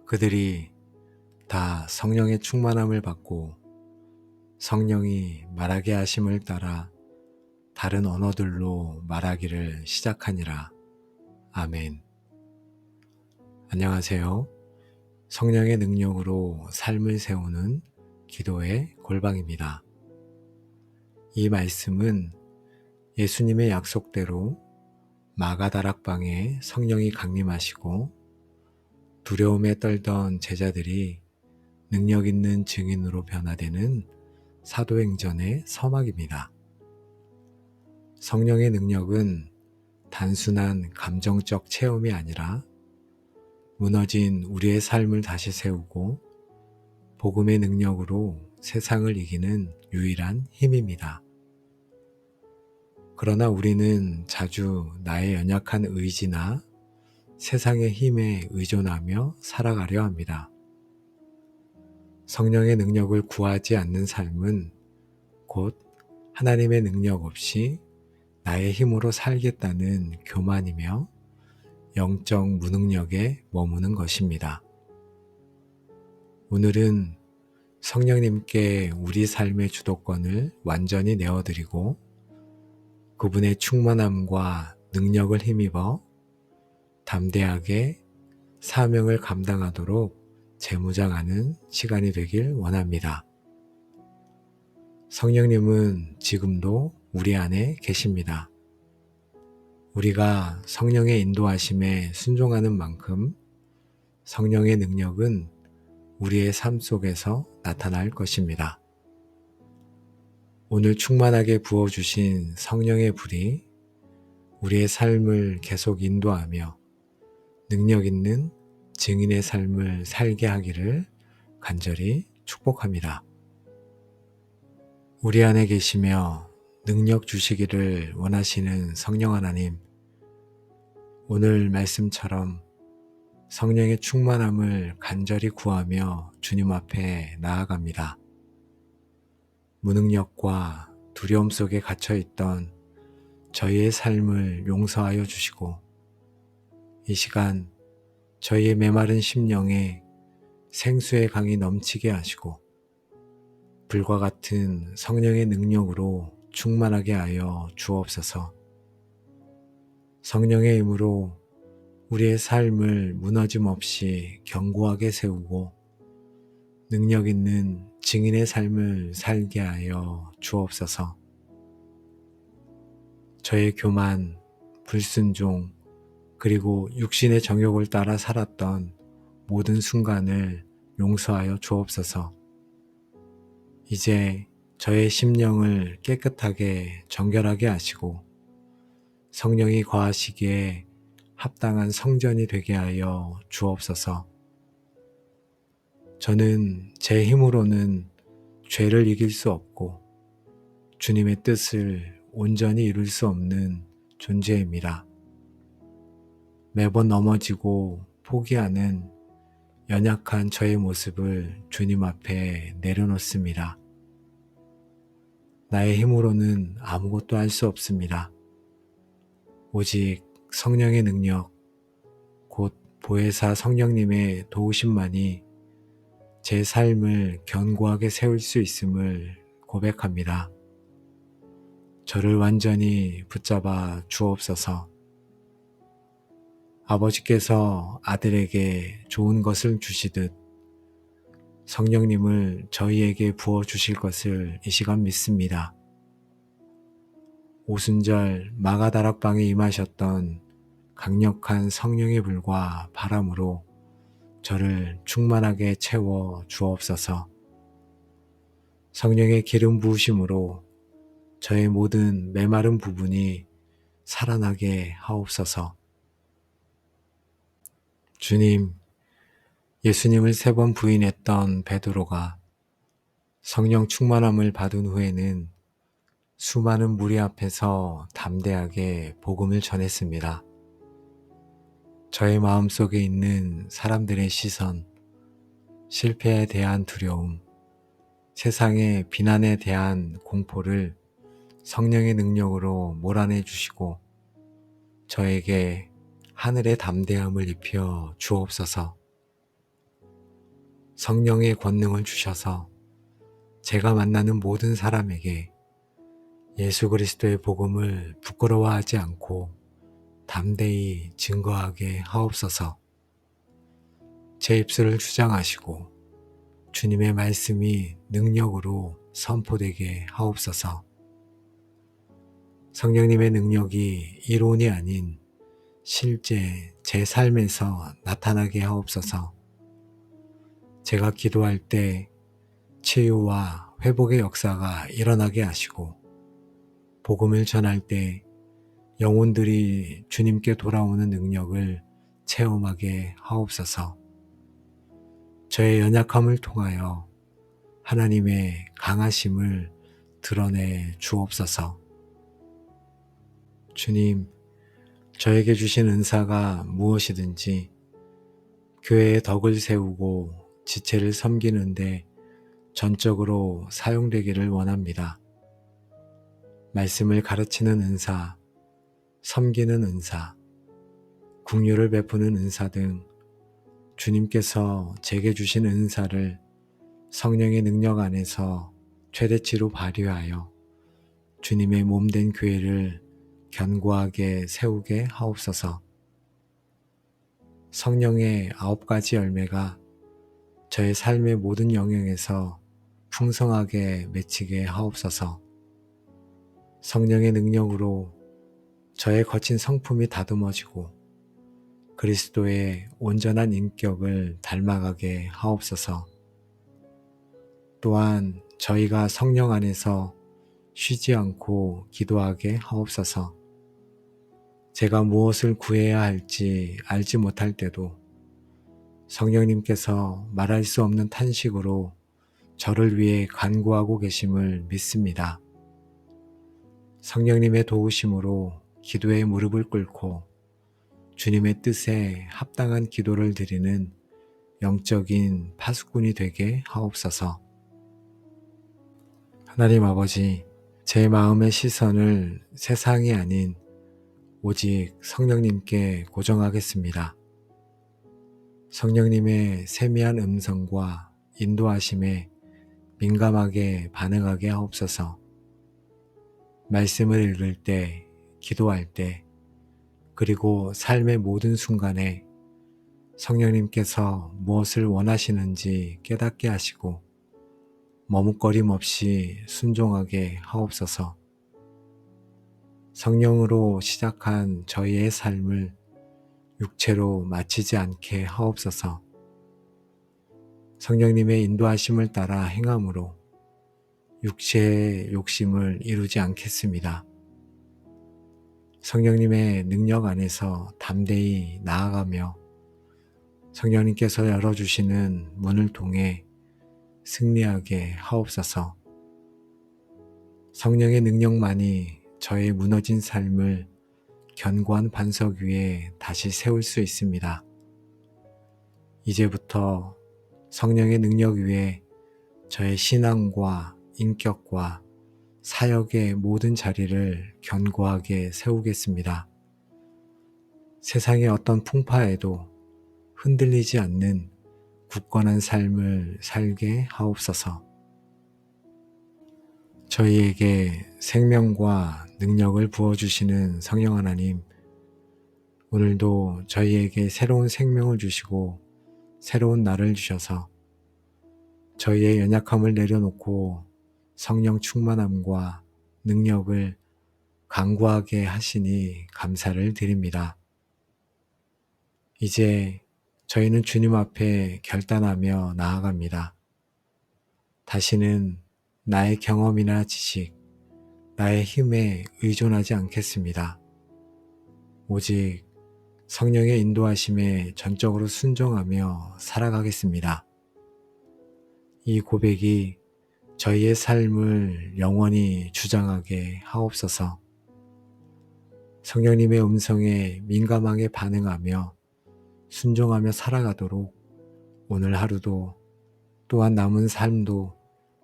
그들이 다 성령의 충만함을 받고 성령이 말하게 하심을 따라 다른 언어들로 말하기를 시작하니라. 아멘. 안녕하세요. 성령의 능력으로 삶을 세우는 기도의 골방입니다. 이 말씀은 예수님의 약속대로 마가다락방에 성령이 강림하시고 두려움에 떨던 제자들이 능력 있는 증인으로 변화되는 사도행전의 서막입니다. 성령의 능력은 단순한 감정적 체험이 아니라 무너진 우리의 삶을 다시 세우고 복음의 능력으로 세상을 이기는 유일한 힘입니다. 그러나 우리는 자주 나의 연약한 의지나 세상의 힘에 의존하며 살아가려 합니다. 성령의 능력을 구하지 않는 삶은 곧 하나님의 능력 없이 나의 힘으로 살겠다는 교만이며 영적 무능력에 머무는 것입니다. 오늘은 성령님께 우리 삶의 주도권을 완전히 내어드리고 그분의 충만함과 능력을 힘입어 담대하게 사명을 감당하도록 재무장하는 시간이 되길 원합니다. 성령님은 지금도 우리 안에 계십니다. 우리가 성령의 인도하심에 순종하는 만큼 성령의 능력은 우리의 삶 속에서 나타날 것입니다. 오늘 충만하게 부어주신 성령의 불이 우리의 삶을 계속 인도하며 능력 있는 증인의 삶을 살게 하기를 간절히 축복합니다. 우리 안에 계시며 능력 주시기를 원하시는 성령 하나님, 오늘 말씀처럼 성령의 충만함을 간절히 구하며 주님 앞에 나아갑니다. 무능력과 두려움 속에 갇혀있던 저희의 삶을 용서하여 주시고 이 시간 저희의 메마른 심령에 생수의 강이 넘치게 하시고 불과 같은 성령의 능력으로 충만하게 하여 주옵소서. 성령의 힘으로 우리의 삶을 무너짐 없이 견고하게 세우고 능력 있는 증인의 삶을 살게 하여 주옵소서. 저의 교만, 불순종, 그리고 육신의 정욕을 따라 살았던 모든 순간을 용서하여 주옵소서. 이제 저의 심령을 깨끗하게 정결하게 하시고 성령이 거하시기에 합당한 성전이 되게 하여 주옵소서. 저는 제 힘으로는 죄를 이길 수 없고 주님의 뜻을 온전히 이룰 수 없는 존재입니다. 매번 넘어지고 포기하는 연약한 저의 모습을 주님 앞에 내려놓습니다. 나의 힘으로는 아무것도 할 수 없습니다. 오직 성령의 능력, 곧 보혜사 성령님의 도우심만이 제 삶을 견고하게 세울 수 있음을 고백합니다. 저를 완전히 붙잡아 주옵소서. 아버지께서 아들에게 좋은 것을 주시듯 성령님을 저희에게 부어주실 것을 이 시간 믿습니다. 오순절 마가다락방에 임하셨던 강력한 성령의 불과 바람으로 저를 충만하게 채워 주옵소서. 성령의 기름 부으심으로 저의 모든 메마른 부분이 살아나게 하옵소서. 주님, 예수님을 3번 부인했던 베드로가 성령 충만함을 받은 후에는 수많은 무리 앞에서 담대하게 복음을 전했습니다. 저의 마음속에 있는 사람들의 시선, 실패에 대한 두려움, 세상의 비난에 대한 공포를 성령의 능력으로 몰아내 주시고 저에게 하늘의 담대함을 입혀 주옵소서. 성령의 권능을 주셔서 제가 만나는 모든 사람에게 예수 그리스도의 복음을 부끄러워하지 않고 담대히 증거하게 하옵소서. 제 입술을 주장하시고 주님의 말씀이 능력으로 선포되게 하옵소서. 성령님의 능력이 이론이 아닌 실제 제 삶에서 나타나게 하옵소서. 제가 기도할 때 치유와 회복의 역사가 일어나게 하시고 복음을 전할 때 영혼들이 주님께 돌아오는 능력을 체험하게 하옵소서. 저의 연약함을 통하여 하나님의 강하심을 드러내 주옵소서. 주님, 저에게 주신 은사가 무엇이든지 교회의 덕을 세우고 지체를 섬기는데 전적으로 사용되기를 원합니다. 말씀을 가르치는 은사, 섬기는 은사, 긍휼을 베푸는 은사 등 주님께서 제게 주신 은사를 성령의 능력 안에서 최대치로 발휘하여 주님의 몸된 교회를 견고하게 세우게 하옵소서. 성령의 9가지 열매가 저의 삶의 모든 영역에서 풍성하게 맺히게 하옵소서. 성령의 능력으로 저의 거친 성품이 다듬어지고 그리스도의 온전한 인격을 닮아가게 하옵소서. 또한 저희가 성령 안에서 쉬지 않고 기도하게 하옵소서. 제가 무엇을 구해야 할지 알지 못할 때도 성령님께서 말할 수 없는 탄식으로 저를 위해 간구하고 계심을 믿습니다. 성령님의 도우심으로 기도의 무릎을 꿇고 주님의 뜻에 합당한 기도를 드리는 영적인 파수꾼이 되게 하옵소서. 하나님 아버지, 제 마음의 시선을 세상이 아닌 오직 성령님께 고정하겠습니다. 성령님의 세미한 음성과 인도하심에 민감하게 반응하게 하옵소서. 말씀을 읽을 때, 기도할 때, 그리고 삶의 모든 순간에 성령님께서 무엇을 원하시는지 깨닫게 하시고 머뭇거림 없이 순종하게 하옵소서. 성령으로 시작한 저희의 삶을 육체로 마치지 않게 하옵소서. 성령님의 인도하심을 따라 행함으로 육체의 욕심을 이루지 않겠습니다. 성령님의 능력 안에서 담대히 나아가며 성령님께서 열어주시는 문을 통해 승리하게 하옵소서. 성령의 능력만이 저의 무너진 삶을 견고한 반석 위에 다시 세울 수 있습니다. 이제부터 성령의 능력 위에 저의 신앙과 인격과 사역의 모든 자리를 견고하게 세우겠습니다. 세상의 어떤 풍파에도 흔들리지 않는 굳건한 삶을 살게 하옵소서. 저희에게 생명과 능력을 부어주시는 성령 하나님, 오늘도 저희에게 새로운 생명을 주시고 새로운 날을 주셔서 저희의 연약함을 내려놓고 성령 충만함과 능력을 강구하게 하시니 감사를 드립니다. 이제 저희는 주님 앞에 결단하며 나아갑니다. 다시는 나의 경험이나 지식, 나의 힘에 의존하지 않겠습니다. 오직 성령의 인도하심에 전적으로 순종하며 살아가겠습니다. 이 고백이 저희의 삶을 영원히 주장하게 하옵소서. 성령님의 음성에 민감하게 반응하며 순종하며 살아가도록 오늘 하루도 또한 남은 삶도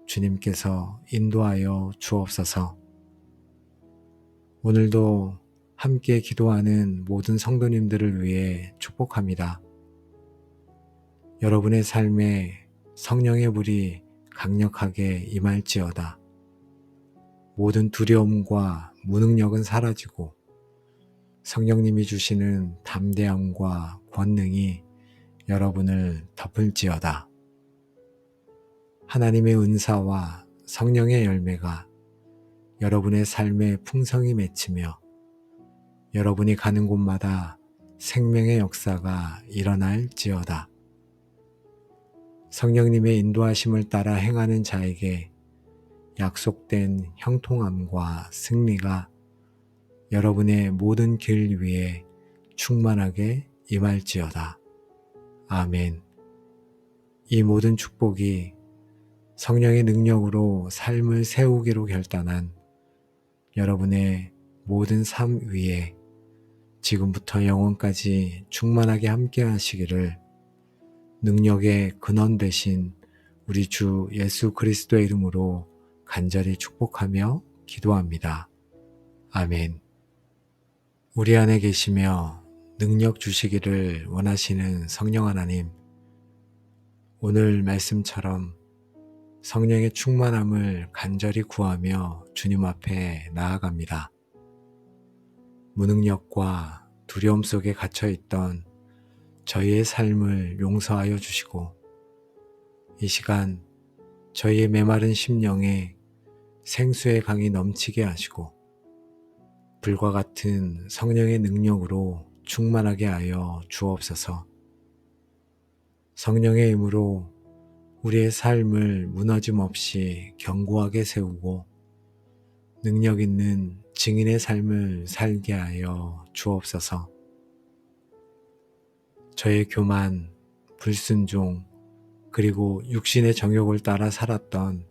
주님께서 인도하여 주옵소서. 오늘도 함께 기도하는 모든 성도님들을 위해 축복합니다. 여러분의 삶에 성령의 불이 강력하게 임할지어다. 모든 두려움과 무능력은 사라지고 성령님이 주시는 담대함과 권능이 여러분을 덮을지어다. 하나님의 은사와 성령의 열매가 여러분의 삶에 풍성히 맺히며 여러분이 가는 곳마다 생명의 역사가 일어날지어다. 성령님의 인도하심을 따라 행하는 자에게 약속된 형통함과 승리가 여러분의 모든 길 위에 충만하게 임할지어다. 아멘. 이 모든 축복이 성령의 능력으로 삶을 세우기로 결단한 여러분의 모든 삶 위에 지금부터 영원까지 충만하게 함께 하시기를 능력의 근원 되신 우리 주 예수 그리스도의 이름으로 간절히 축복하며 기도합니다. 아멘. 우리 안에 계시며 능력 주시기를 원하시는 성령 하나님, 오늘 말씀처럼 성령의 충만함을 간절히 구하며 주님 앞에 나아갑니다. 무능력과 두려움 속에 갇혀있던 저희의 삶을 용서하여 주시고 이 시간 저희의 메마른 심령에 생수의 강이 넘치게 하시고 불과 같은 성령의 능력으로 충만하게 하여 주옵소서. 성령의 힘으로 우리의 삶을 무너짐 없이 견고하게 세우고 능력 있는 증인의 삶을 살게 하여 주옵소서. 저의 교만, 불순종, 그리고 육신의 정욕을 따라 살았던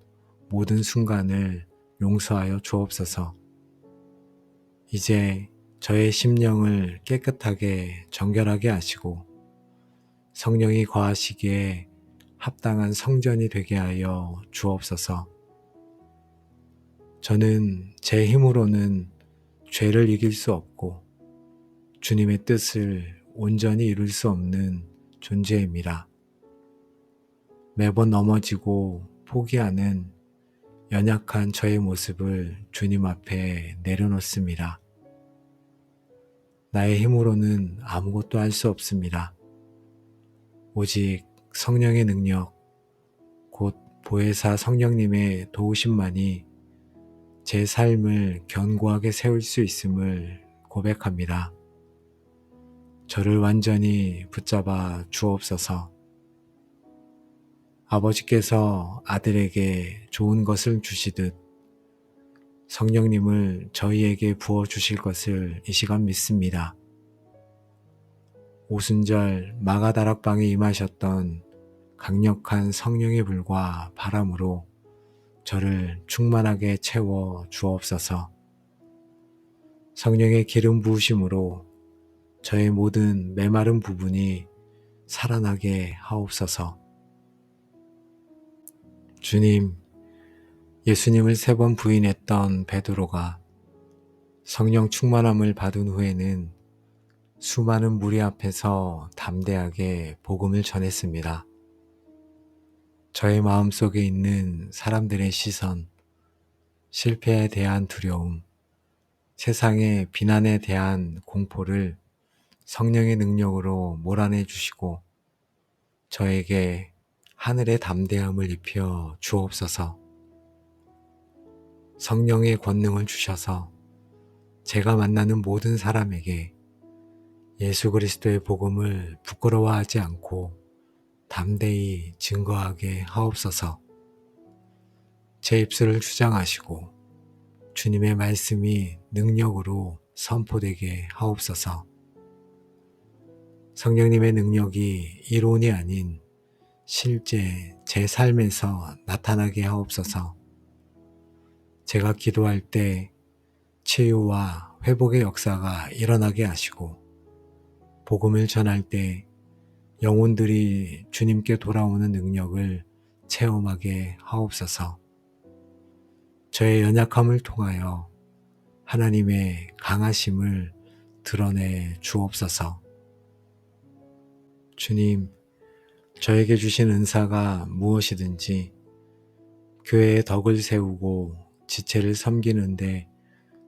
모든 순간을 용서하여 주옵소서. 이제 저의 심령을 깨끗하게 정결하게 하시고 성령이 거하시기에 합당한 성전이 되게 하여 주옵소서. 저는 제 힘으로는 죄를 이길 수 없고 주님의 뜻을 온전히 이룰 수 없는 존재입니다. 매번 넘어지고 포기하는 연약한 저의 모습을 주님 앞에 내려놓습니다. 나의 힘으로는 아무것도 할 수 없습니다. 오직 성령의 능력, 곧 보혜사 성령님의 도우심만이 제 삶을 견고하게 세울 수 있음을 고백합니다. 저를 완전히 붙잡아 주옵소서. 아버지께서 아들에게 좋은 것을 주시듯 성령님을 저희에게 부어주실 것을 이 시간 믿습니다. 오순절 마가다락방에 임하셨던 강력한 성령의 불과 바람으로 저를 충만하게 채워 주옵소서. 성령의 기름 부으심으로 저의 모든 메마른 부분이 살아나게 하옵소서. 주님, 예수님을 3번 부인했던 베드로가 성령 충만함을 받은 후에는 수많은 무리 앞에서 담대하게 복음을 전했습니다. 저의 마음속에 있는 사람들의 시선, 실패에 대한 두려움, 세상의 비난에 대한 공포를 성령의 능력으로 몰아내 주시고 저에게 하늘의 담대함을 입혀 주옵소서. 성령의 권능을 주셔서 제가 만나는 모든 사람에게 예수 그리스도의 복음을 부끄러워하지 않고 담대히 증거하게 하옵소서. 제 입술을 주장하시고 주님의 말씀이 능력으로 선포되게 하옵소서. 성령님의 능력이 이론이 아닌 실제 제 삶에서 나타나게 하옵소서. 제가 기도할 때 치유와 회복의 역사가 일어나게 하시고 복음을 전할 때 영혼들이 주님께 돌아오는 능력을 체험하게 하옵소서. 저의 연약함을 통하여 하나님의 강하심을 드러내 주옵소서. 주님, 저에게 주신 은사가 무엇이든지 교회의 덕을 세우고 지체를 섬기는데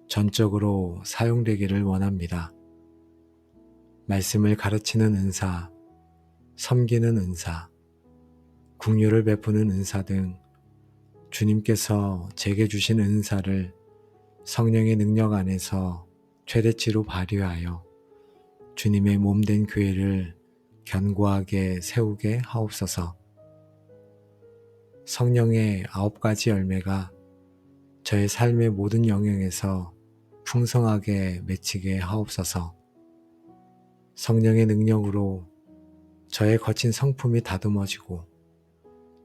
전적으로 사용되기를 원합니다. 말씀을 가르치는 은사, 섬기는 은사, 긍휼을 베푸는 은사 등 주님께서 제게 주신 은사를 성령의 능력 안에서 최대치로 발휘하여 주님의 몸된 교회를 견고하게 세우게 하옵소서. 성령의 9가지 열매가 저의 삶의 모든 영역에서 풍성하게 맺히게 하옵소서. 성령의 능력으로 저의 거친 성품이 다듬어지고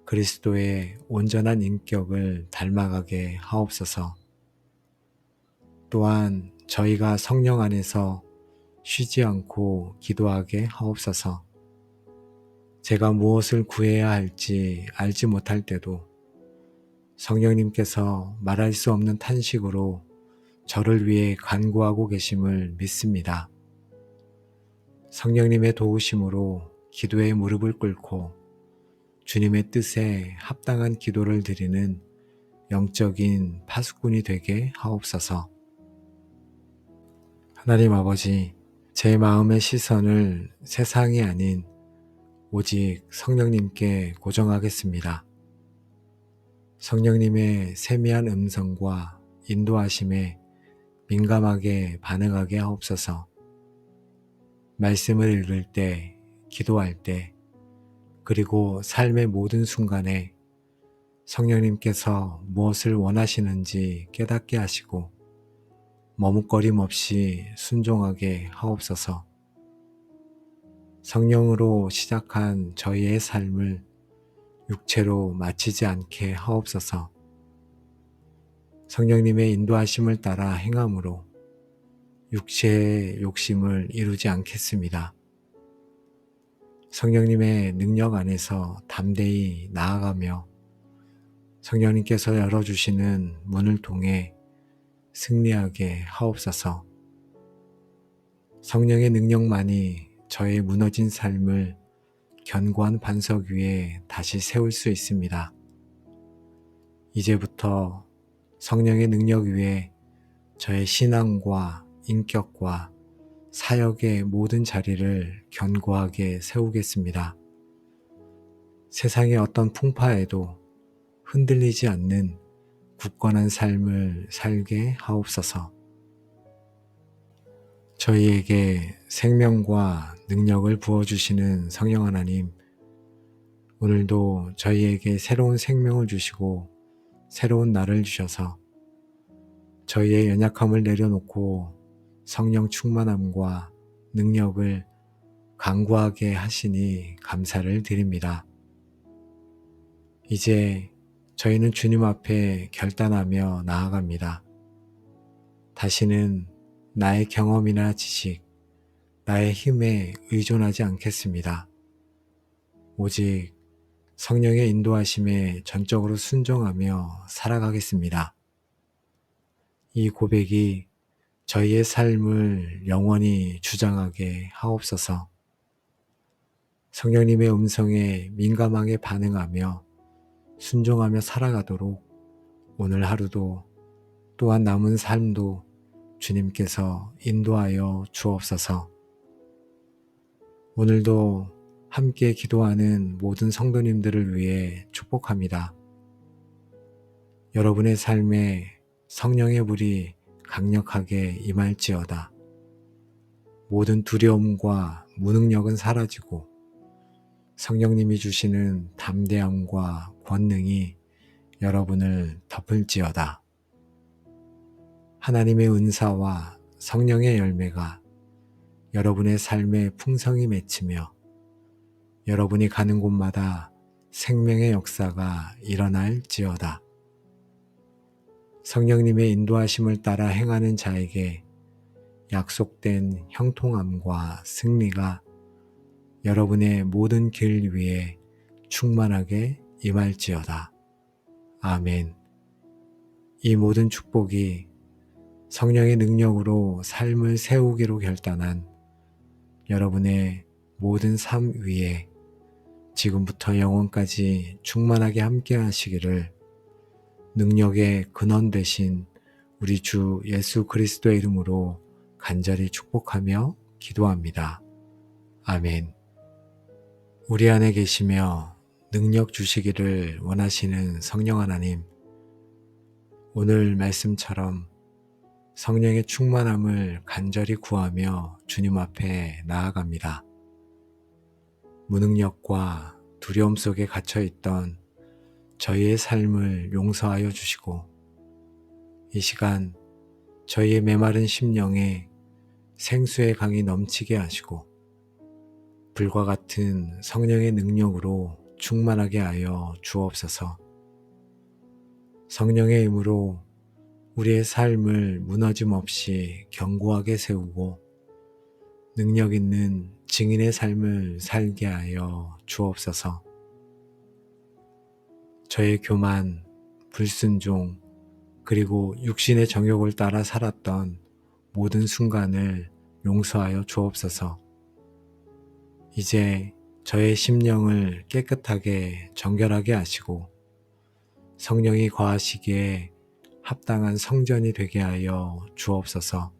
그리스도의 온전한 인격을 닮아가게 하옵소서. 또한 저희가 성령 안에서 쉬지 않고 기도하게 하옵소서. 제가 무엇을 구해야 할지 알지 못할 때도 성령님께서 말할 수 없는 탄식으로 저를 위해 간구하고 계심을 믿습니다. 성령님의 도우심으로 기도의 무릎을 꿇고 주님의 뜻에 합당한 기도를 드리는 영적인 파수꾼이 되게 하옵소서. 하나님 아버지, 제 마음의 시선을 세상이 아닌 오직 성령님께 고정하겠습니다. 성령님의 세미한 음성과 인도하심에 민감하게 반응하게 하옵소서. 말씀을 읽을 때, 기도할 때, 그리고 삶의 모든 순간에 성령님께서 무엇을 원하시는지 깨닫게 하시고 머뭇거림 없이 순종하게 하옵소서. 성령으로 시작한 저희의 삶을 육체로 마치지 않게 하옵소서. 성령님의 인도하심을 따라 행함으로 육체의 욕심을 이루지 않겠습니다. 성령님의 능력 안에서 담대히 나아가며 성령님께서 열어주시는 문을 통해 승리하게 하옵소서. 성령의 능력만이 저의 무너진 삶을 견고한 반석 위에 다시 세울 수 있습니다. 이제부터 성령의 능력 위에 저의 신앙과 인격과 사역의 모든 자리를 견고하게 세우겠습니다. 세상의 어떤 풍파에도 흔들리지 않는 굳건한 삶을 살게 하옵소서. 저희에게 생명과 능력을 부어주시는 성령 하나님, 오늘도 저희에게 새로운 생명을 주시고 새로운 날을 주셔서 저희의 연약함을 내려놓고 성령 충만함과 능력을 강구하게 하시니 감사를 드립니다. 이제 저희는 주님 앞에 결단하며 나아갑니다. 다시는 나의 경험이나 지식, 나의 힘에 의존하지 않겠습니다. 오직 성령의 인도하심에 전적으로 순종하며 살아가겠습니다. 이 고백이 저희의 삶을 영원히 주장하게 하옵소서. 성령님의 음성에 민감하게 반응하며 순종하며 살아가도록 오늘 하루도 또한 남은 삶도 주님께서 인도하여 주옵소서. 오늘도 함께 기도하는 모든 성도님들을 위해 축복합니다. 여러분의 삶에 성령의 불이 강력하게 임할지어다. 모든 두려움과 무능력은 사라지고 성령님이 주시는 담대함과 권능이 여러분을 덮을지어다. 하나님의 은사와 성령의 열매가 여러분의 삶에 풍성히 맺히며 여러분이 가는 곳마다 생명의 역사가 일어날지어다. 성령님의 인도하심을 따라 행하는 자에게 약속된 형통함과 승리가 여러분의 모든 길 위에 충만하게 임할지어다. 아멘. 이 모든 축복이 성령의 능력으로 삶을 세우기로 결단한 여러분의 모든 삶 위에 지금부터 영원까지 충만하게 함께 하시기를 능력의 근원 되신 우리 주 예수 그리스도의 이름으로 간절히 축복하며 기도합니다. 아멘. 우리 안에 계시며 능력 주시기를 원하시는 성령 하나님, 오늘 말씀처럼 성령의 충만함을 간절히 구하며 주님 앞에 나아갑니다. 무능력과 두려움 속에 갇혀있던 저희의 삶을 용서하여 주시고 이 시간 저희의 메마른 심령에 생수의 강이 넘치게 하시고 불과 같은 성령의 능력으로 충만하게 하여 주옵소서. 성령의 힘으로 우리의 삶을 무너짐 없이 견고하게 세우고 능력 있는 증인의 삶을 살게 하여 주옵소서. 저의 교만, 불순종, 그리고 육신의 정욕을 따라 살았던 모든 순간을 용서하여 주옵소서. 이제 저의 심령을 깨끗하게 정결하게 하시고 성령이 거하시기에 합당한 성전이 되게 하여 주옵소서.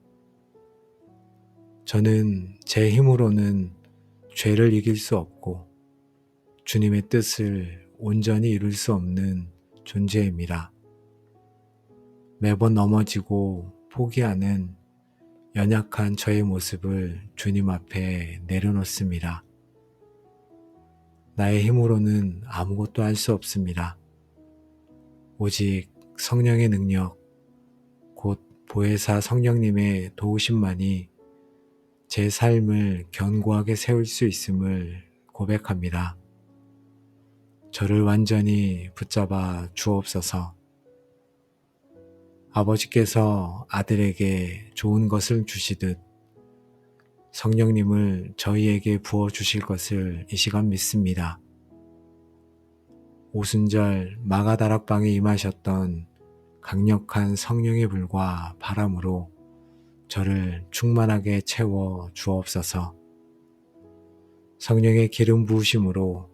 저는 제 힘으로는 죄를 이길 수 없고 주님의 뜻을 온전히 이룰 수 없는 존재입니다. 매번 넘어지고 포기하는 연약한 저의 모습을 주님 앞에 내려놓습니다. 나의 힘으로는 아무것도 할 수 없습니다. 오직 성령의 능력, 곧 보혜사 성령님의 도우심만이 제 삶을 견고하게 세울 수 있음을 고백합니다. 저를 완전히 붙잡아 주옵소서. 아버지께서 아들에게 좋은 것을 주시듯 성령님을 저희에게 부어주실 것을 이 시간 믿습니다. 오순절 마가다락방에 임하셨던 강력한 성령의 불과 바람으로 저를 충만하게 채워 주옵소서. 성령의 기름 부으심으로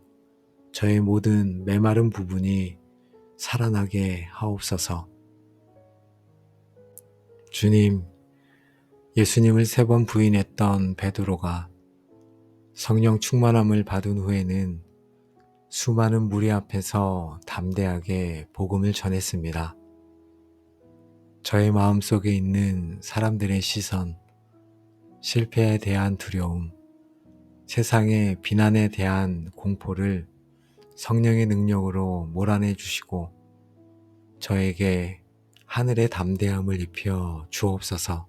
저의 모든 메마른 부분이 살아나게 하옵소서. 주님, 예수님을 3번 부인했던 베드로가 성령 충만함을 받은 후에는 수많은 무리 앞에서 담대하게 복음을 전했습니다. 저의 마음속에 있는 사람들의 시선, 실패에 대한 두려움, 세상의 비난에 대한 공포를 성령의 능력으로 몰아내 주시고 저에게 하늘의 담대함을 입혀 주옵소서.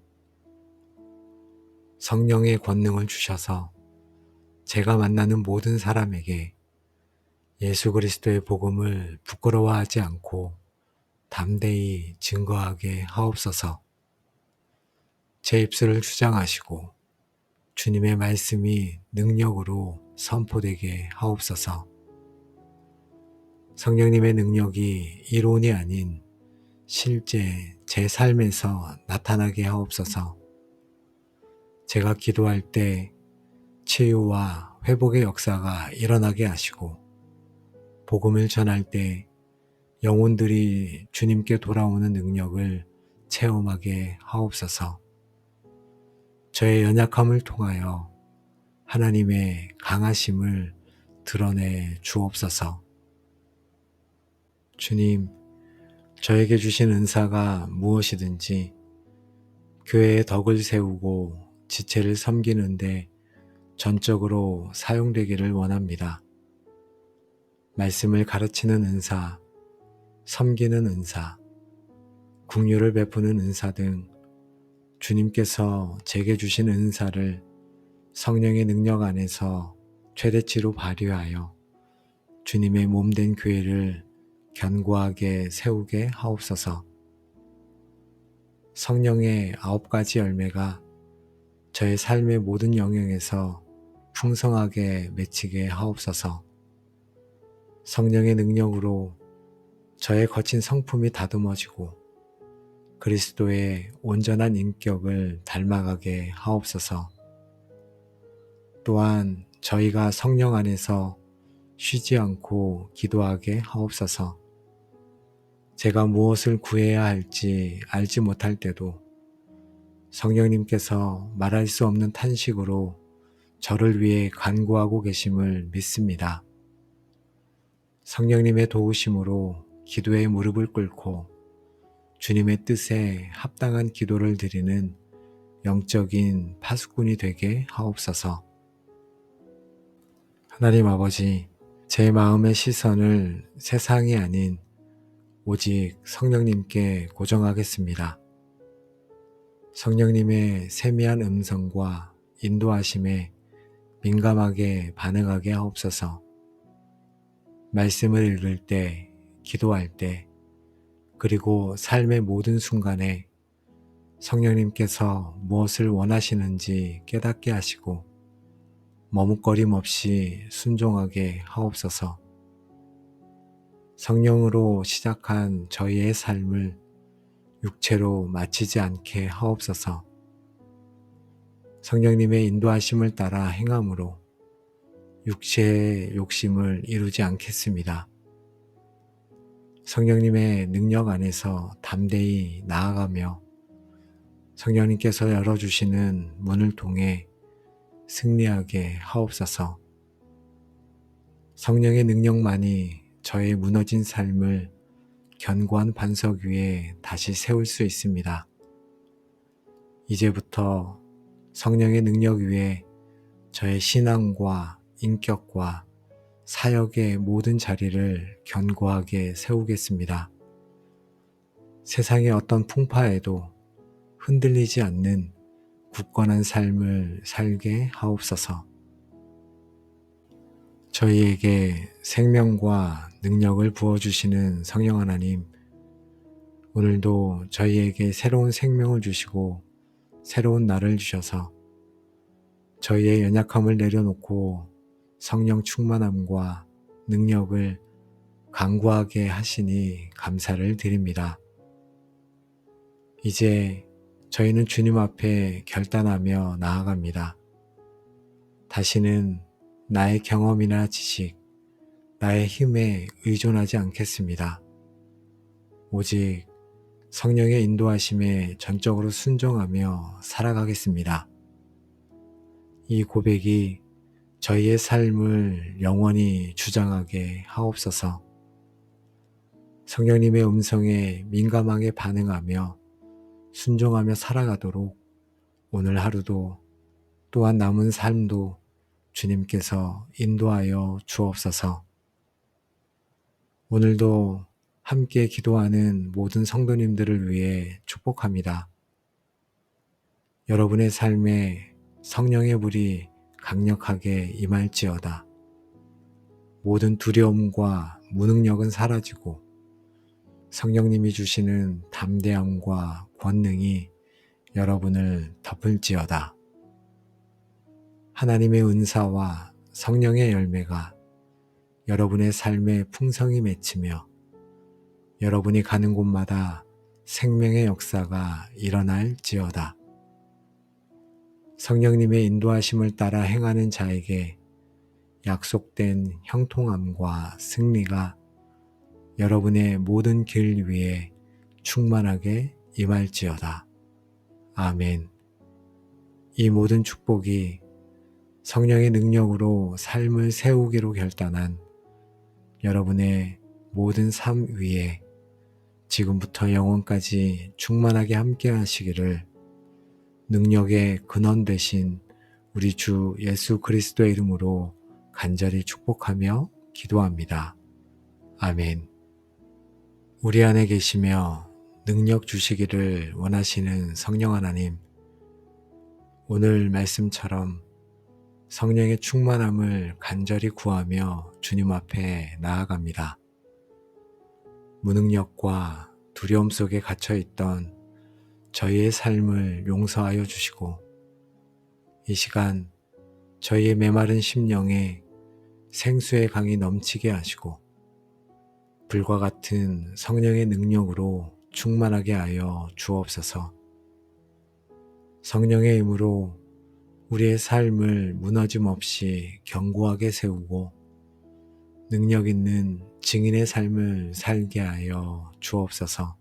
성령의 권능을 주셔서 제가 만나는 모든 사람에게 예수 그리스도의 복음을 부끄러워하지 않고 담대히 증거하게 하옵소서. 제 입술을 주장하시고 주님의 말씀이 능력으로 선포되게 하옵소서. 성령님의 능력이 이론이 아닌 실제 제 삶에서 나타나게 하옵소서. 제가 기도할 때 치유와 회복의 역사가 일어나게 하시고 복음을 전할 때 영혼들이 주님께 돌아오는 능력을 체험하게 하옵소서. 저의 연약함을 통하여 하나님의 강하심을 드러내 주옵소서. 주님, 저에게 주신 은사가 무엇이든지 교회의 덕을 세우고 지체를 섬기는데 전적으로 사용되기를 원합니다. 말씀을 가르치는 은사, 섬기는 은사, 긍휼을 베푸는 은사 등 주님께서 제게 주신 은사를 성령의 능력 안에서 최대치로 발휘하여 주님의 몸된 교회를 견고하게 세우게 하옵소서. 성령의 9가지 열매가 저의 삶의 모든 영역에서 풍성하게 맺히게 하옵소서. 성령의 능력으로 저의 거친 성품이 다듬어지고 그리스도의 온전한 인격을 닮아가게 하옵소서. 또한 저희가 성령 안에서 쉬지 않고 기도하게 하옵소서. 제가 무엇을 구해야 할지 알지 못할 때도 성령님께서 말할 수 없는 탄식으로 저를 위해 간구하고 계심을 믿습니다. 성령님의 도우심으로 기도에 무릎을 꿇고 주님의 뜻에 합당한 기도를 드리는 영적인 파수꾼이 되게 하옵소서. 하나님 아버지, 제 마음의 시선을 세상이 아닌 오직 성령님께 고정하겠습니다. 성령님의 세미한 음성과 인도하심에 민감하게 반응하게 하옵소서. 말씀을 읽을 때, 기도할 때, 그리고 삶의 모든 순간에 성령님께서 무엇을 원하시는지 깨닫게 하시고 머뭇거림 없이 순종하게 하옵소서. 성령으로 시작한 저희의 삶을 육체로 마치지 않게 하옵소서. 성령님의 인도하심을 따라 행함으로 육체의 욕심을 이루지 않겠습니다. 성령님의 능력 안에서 담대히 나아가며 성령님께서 열어주시는 문을 통해 승리하게 하옵소서. 성령의 능력만이 저의 무너진 삶을 견고한 반석 위에 다시 세울 수 있습니다. 이제부터 성령의 능력 위에 저의 신앙과 인격과 사역의 모든 자리를 견고하게 세우겠습니다. 세상의 어떤 풍파에도 흔들리지 않는 굳건한 삶을 살게 하옵소서. 저희에게 생명과 능력을 부어주시는 성령 하나님, 오늘도 저희에게 새로운 생명을 주시고 새로운 날을 주셔서 저희의 연약함을 내려놓고 성령 충만함과 능력을 강구하게 하시니 감사를 드립니다. 이제 저희는 주님 앞에 결단하며 나아갑니다. 다시는 나의 경험이나 지식, 나의 힘에 의존하지 않겠습니다. 오직 성령의 인도하심에 전적으로 순종하며 살아가겠습니다. 이 고백이 저희의 삶을 영원히 주장하게 하옵소서. 성령님의 음성에 민감하게 반응하며 순종하며 살아가도록 오늘 하루도 또한 남은 삶도 주님께서 인도하여 주옵소서. 오늘도 함께 기도하는 모든 성도님들을 위해 축복합니다. 여러분의 삶에 성령의 불이 강력하게 임할지어다. 모든 두려움과 무능력은 사라지고 성령님이 주시는 담대함과 권능이 여러분을 덮을지어다. 하나님의 은사와 성령의 열매가 여러분의 삶에 풍성히 맺히며 여러분이 가는 곳마다 생명의 역사가 일어날지어다. 성령님의 인도하심을 따라 행하는 자에게 약속된 형통함과 승리가 여러분의 모든 길 위에 충만하게 임할지어다. 아멘. 이 모든 축복이 성령의 능력으로 삶을 세우기로 결단한 여러분의 모든 삶 위에 지금부터 영원까지 충만하게 함께 하시기를 능력의 근원 되신 우리 주 예수 그리스도의 이름으로 간절히 축복하며 기도합니다. 아멘. 우리 안에 계시며 능력 주시기를 원하시는 성령 하나님, 오늘 말씀처럼 성령의 충만함을 간절히 구하며 주님 앞에 나아갑니다. 무능력과 두려움 속에 갇혀있던 저희의 삶을 용서하여 주시고 이 시간 저희의 메마른 심령에 생수의 강이 넘치게 하시고 불과 같은 성령의 능력으로 충만하게 하여 주옵소서. 성령의 힘으로 우리의 삶을 무너짐 없이 견고하게 세우고 능력 있는 증인의 삶을 살게 하여 주옵소서.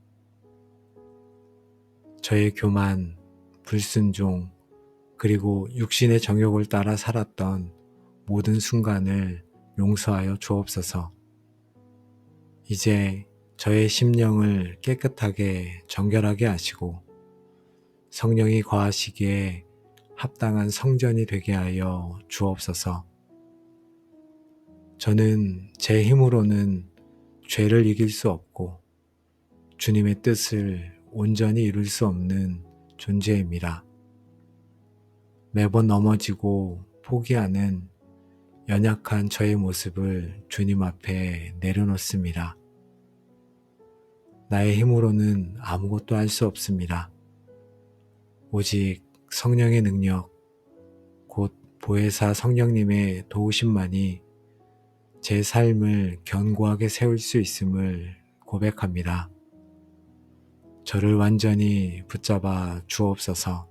저의 교만, 불순종, 그리고 육신의 정욕을 따라 살았던 모든 순간을 용서하여 주옵소서. 이제 저의 심령을 깨끗하게 정결하게 하시고 성령이 거하시기에 합당한 성전이 되게 하여 주옵소서. 저는 제 힘으로는 죄를 이길 수 없고 주님의 뜻을 온전히 이룰 수 없는 존재입니다. 매번 넘어지고 포기하는 연약한 저의 모습을 주님 앞에 내려놓습니다. 나의 힘으로는 아무것도 할 수 없습니다. 오직 성령의 능력, 곧 보혜사 성령님의 도우심만이 제 삶을 견고하게 세울 수 있음을 고백합니다. 저를 완전히 붙잡아 주옵소서.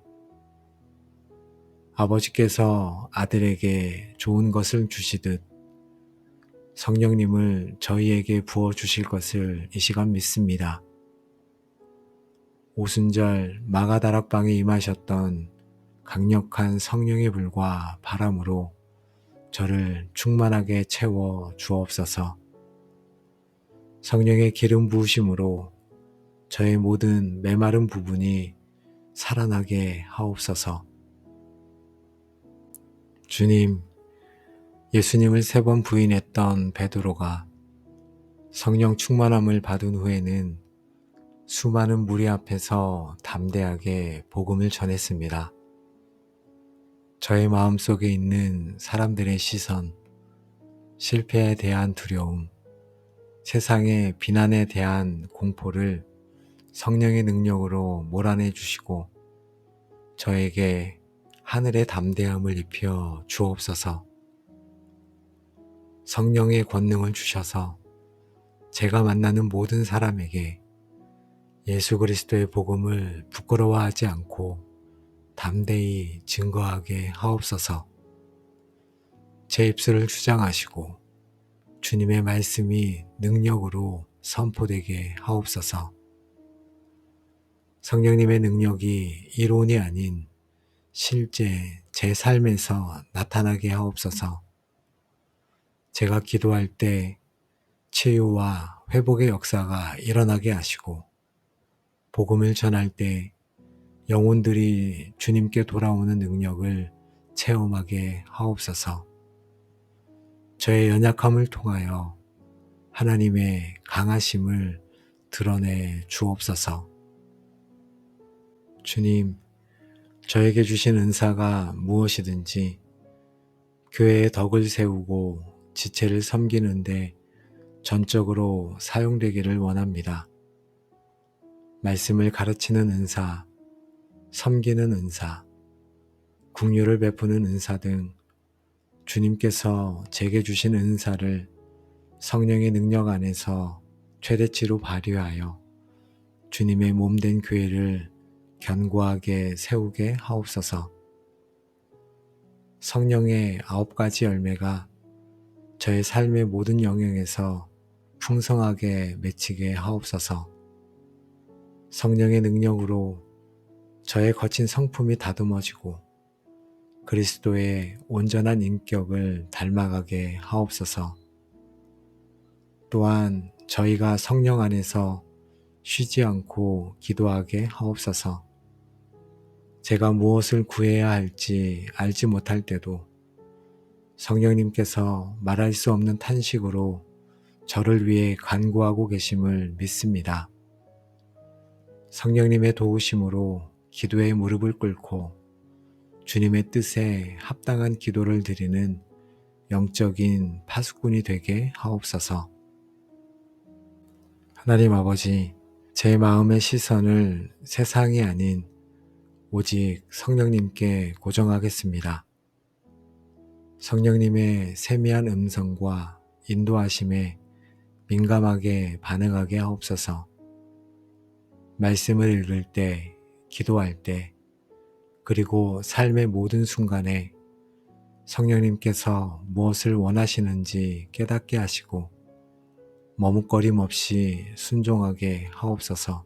아버지께서 아들에게 좋은 것을 주시듯 성령님을 저희에게 부어주실 것을 이 시간 믿습니다. 오순절 마가다락방에 임하셨던 강력한 성령의 불과 바람으로 저를 충만하게 채워 주옵소서. 성령의 기름 부으심으로 저의 모든 메마른 부분이 살아나게 하옵소서. 주님, 예수님을 3번 부인했던 베드로가 성령 충만함을 받은 후에는 수많은 무리 앞에서 담대하게 복음을 전했습니다. 저의 마음속에 있는 사람들의 시선, 실패에 대한 두려움, 세상의 비난에 대한 공포를 성령의 능력으로 몰아내 주시고 저에게 하늘의 담대함을 입혀 주옵소서. 성령의 권능을 주셔서 제가 만나는 모든 사람에게 예수 그리스도의 복음을 부끄러워하지 않고 담대히 증거하게 하옵소서. 제 입술을 주장하시고 주님의 말씀이 능력으로 선포되게 하옵소서. 성령님의 능력이 이론이 아닌 실제 제 삶에서 나타나게 하옵소서. 제가 기도할 때 치유와 회복의 역사가 일어나게 하시고 복음을 전할 때 영혼들이 주님께 돌아오는 능력을 체험하게 하옵소서. 저의 연약함을 통하여 하나님의 강하심을 드러내 주옵소서. 주님, 저에게 주신 은사가 무엇이든지 교회의 덕을 세우고 지체를 섬기는데 전적으로 사용되기를 원합니다. 말씀을 가르치는 은사, 섬기는 은사, 긍휼을 베푸는 은사 등 주님께서 제게 주신 은사를 성령의 능력 안에서 최대치로 발휘하여 주님의 몸된 교회를 견고하게 세우게 하옵소서. 성령의 9가지 열매가 저의 삶의 모든 영역에서 풍성하게 맺히게 하옵소서. 성령의 능력으로 저의 거친 성품이 다듬어지고 그리스도의 온전한 인격을 닮아가게 하옵소서. 또한 저희가 성령 안에서 쉬지 않고 기도하게 하옵소서. 제가 무엇을 구해야 할지 알지 못할 때도 성령님께서 말할 수 없는 탄식으로 저를 위해 간구하고 계심을 믿습니다. 성령님의 도우심으로 기도의 무릎을 꿇고 주님의 뜻에 합당한 기도를 드리는 영적인 파수꾼이 되게 하옵소서. 하나님 아버지, 제 마음의 시선을 세상이 아닌 오직 성령님께 고정하겠습니다. 성령님의 세미한 음성과 인도하심에 민감하게 반응하게 하옵소서. 말씀을 읽을 때, 기도할 때, 그리고 삶의 모든 순간에 성령님께서 무엇을 원하시는지 깨닫게 하시고 머뭇거림 없이 순종하게 하옵소서.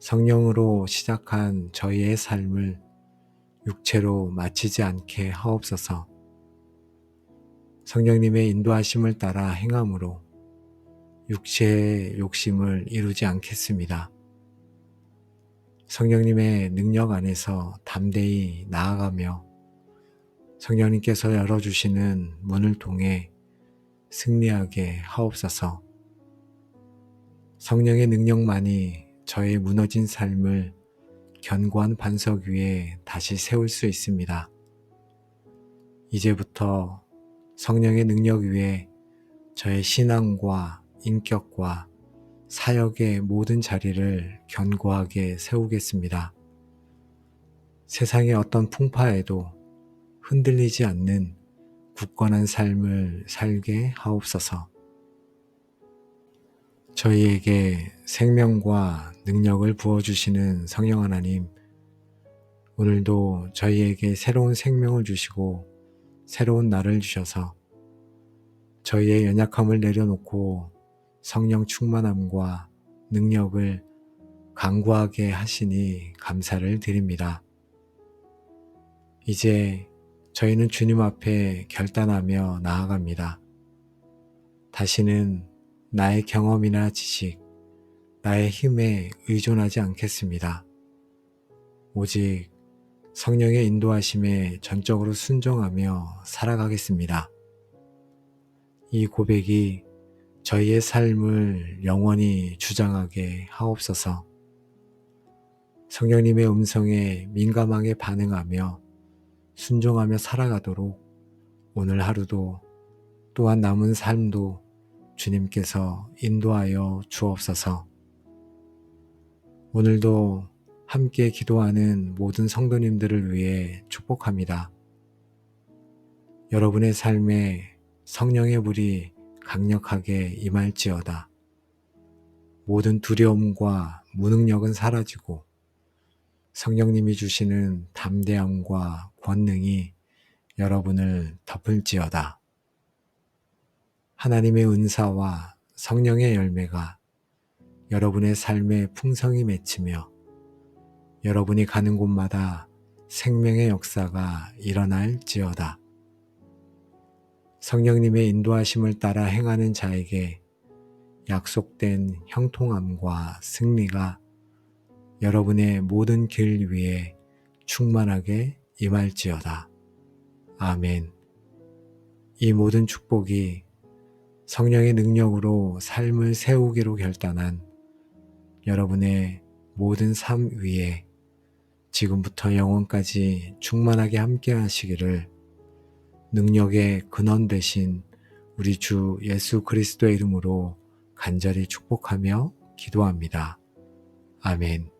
성령으로 시작한 저희의 삶을 육체로 마치지 않게 하옵소서. 성령님의 인도하심을 따라 행함으로 육체의 욕심을 이루지 않겠습니다. 성령님의 능력 안에서 담대히 나아가며 성령님께서 열어주시는 문을 통해 승리하게 하옵소서. 성령의 능력만이 저의 무너진 삶을 견고한 반석 위에 다시 세울 수 있습니다. 이제부터 성령의 능력 위에 저의 신앙과 인격과 사역의 모든 자리를 견고하게 세우겠습니다. 세상의 어떤 풍파에도 흔들리지 않는 굳건한 삶을 살게 하옵소서. 저희에게 생명과 능력을 부어주시는 성령 하나님, 오늘도 저희에게 새로운 생명을 주시고 새로운 날을 주셔서 저희의 연약함을 내려놓고 성령 충만함과 능력을 강구하게 하시니 감사를 드립니다. 이제 저희는 주님 앞에 결단하며 나아갑니다. 다시는 나의 경험이나 지식, 나의 힘에 의존하지 않겠습니다. 오직 성령의 인도하심에 전적으로 순종하며 살아가겠습니다. 이 고백이 저희의 삶을 영원히 주장하게 하옵소서. 성령님의 음성에 민감하게 반응하며 순종하며 살아가도록 오늘 하루도 또한 남은 삶도 주님께서 인도하여 주옵소서. 오늘도 함께 기도하는 모든 성도님들을 위해 축복합니다. 여러분의 삶에 성령의 불이 강력하게 임할지어다. 모든 두려움과 무능력은 사라지고 성령님이 주시는 담대함과 권능이 여러분을 덮을지어다. 하나님의 은사와 성령의 열매가 여러분의 삶에 풍성히 맺히며 여러분이 가는 곳마다 생명의 역사가 일어날지어다. 성령님의 인도하심을 따라 행하는 자에게 약속된 형통함과 승리가 여러분의 모든 길 위에 충만하게 임할지어다. 아멘. 이 모든 축복이 성령의 능력으로 삶을 세우기로 결단한 여러분의 모든 삶 위에 지금부터 영원까지 충만하게 함께 하시기를 능력의 근원 되신 우리 주 예수 그리스도의 이름으로 간절히 축복하며 기도합니다. 아멘.